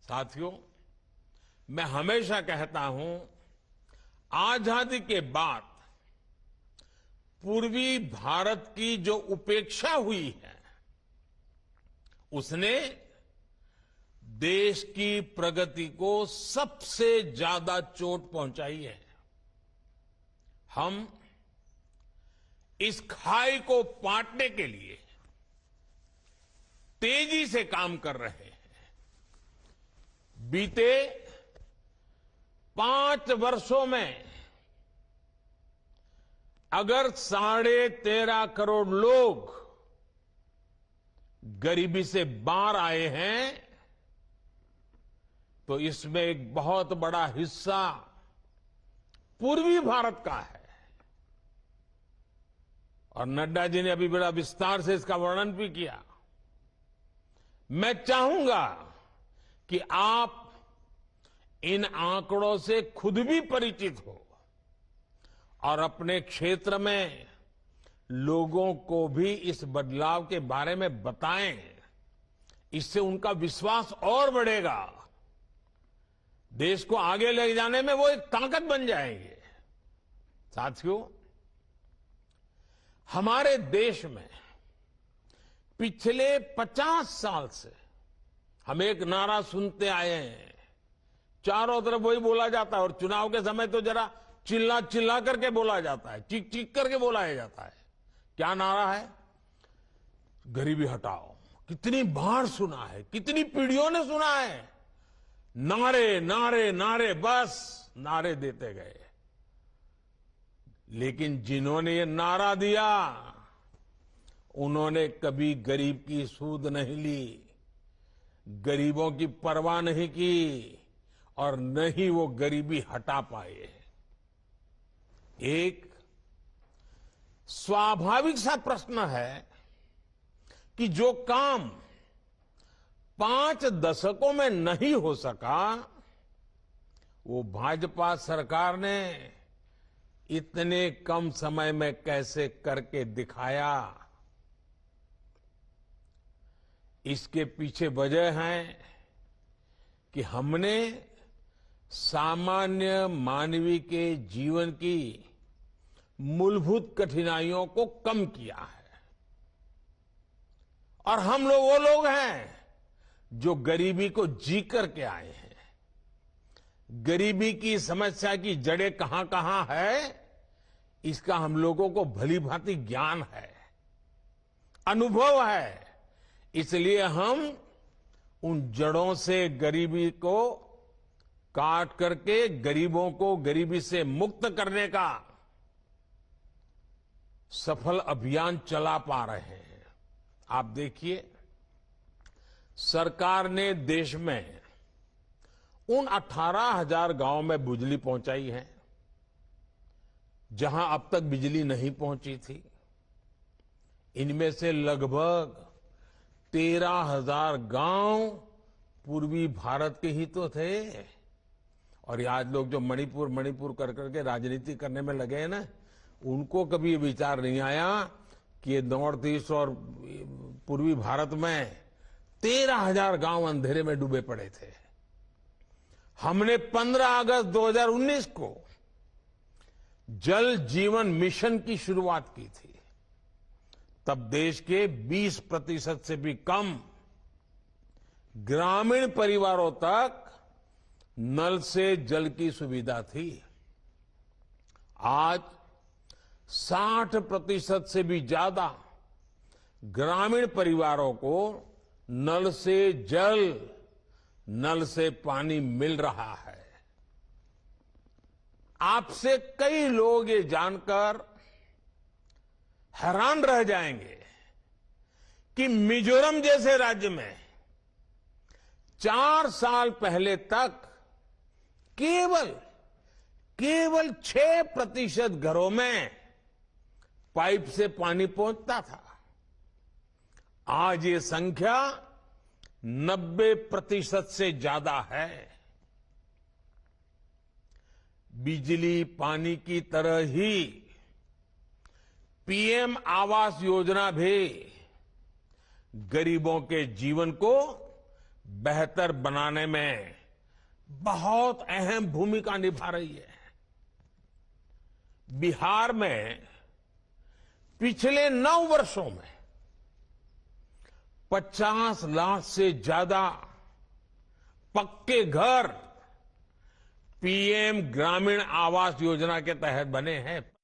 साथियों, मैं हमेशा कहता हूं, आजादी के बाद पूर्वी भारत की जो उपेक्षा हुई है, उसने देश की प्रगति को सबसे ज्यादा चोट पहुंचाई है। हम इस खाई को पाटने के लिए तेजी से काम कर रहे हैं। बीते 5 वर्षों में अगर 13.5 करोड़ लोग गरीबी से बाहर आए हैं, तो इसमें एक बहुत बड़ा हिस्सा पूर्वी भारत का है। और नड्डा जी ने अभी बड़ा विस्तार से इसका वर्णन भी किया। मैं चाहूंगा कि आप इन आंकड़ों से खुद भी परिचित हो और अपने क्षेत्र में लोगों को भी इस बदलाव के बारे में बताएं। इससे उनका विश्वास और बढ़ेगा। देश को आगे ले जाने में वो एक ताकत बन जाएंगे। साथियों, हमारे देश में पिछले 50 साल से हम एक नारा सुनते आए हैं। चारों तरफ वही बोला जाता है और चुनाव के समय तो जरा चिल्ला चिल्ला करके बोला जाता है, चीख चीख करके बोलाया जाता है। क्या नारा है? गरीबी हटाओ। कितनी बार सुना है, कितनी पीढ़ियों ने सुना है। नारे नारे नारे, बस नारे देते गए। लेकिन जिन्होंने ये नारा दिया, उन्होंने कभी गरीब की सूध नहीं ली, गरीबों की परवाह नहीं की और न ही वो गरीबी हटा पाए। एक स्वाभाविक सा प्रश्न है कि जो काम 5 दशकों में नहीं हो सका, वो भाजपा सरकार ने इतने कम समय में कैसे करके दिखाया। इसके पीछे वजह है कि हमने सामान्य मानवीय के जीवन की मूलभूत कठिनाइयों को कम किया है। और हम लोग वो लोग हैं जो गरीबी को जी करके आए हैं। गरीबी की समस्या की जड़ें कहां कहां है, इसका हम लोगों को भली भांति ज्ञान है, अनुभव है। इसलिए हम उन जड़ों से गरीबी को काट करके गरीबों को गरीबी से मुक्त करने का सफल अभियान चला पा रहे हैं। आप देखिए, सरकार ने देश में उन 18,000 गांव में बिजली पहुंचाई है जहां अब तक बिजली नहीं पहुंची थी। इनमें से लगभग 13,000 गांव पूर्वी भारत के ही तो थे। और आज लोग जो मणिपुर कर करके राजनीति करने में लगे हैं ना, उनको कभी ये विचार नहीं आया कि ये नॉर्थ ईस्ट और पूर्वी भारत में 13,000 गांव अंधेरे में डूबे पड़े थे। हमने 15 अगस्त 2019 को जल जीवन मिशन की शुरुआत की थी। तब देश के 20% से भी कम ग्रामीण परिवारों तक नल से जल की सुविधा थी। आज 60% से भी ज्यादा ग्रामीण परिवारों को नल से जल, नल से पानी मिल रहा है। आपसे कई लोग ये जानकर हैरान रह जाएंगे कि मिजोरम जैसे राज्य में 4 साल पहले तक केवल 6% घरों में पाइप से पानी पहुंचता था। आज ये संख्या 90% से ज्यादा है। बिजली पानी की तरह ही पीएम आवास योजना भी गरीबों के जीवन को बेहतर बनाने में बहुत अहम भूमिका निभा रही है। बिहार में पिछले 9 वर्षों में 50 लाख से ज्यादा पक्के घर पीएम ग्रामीण आवास योजना के तहत बने हैं।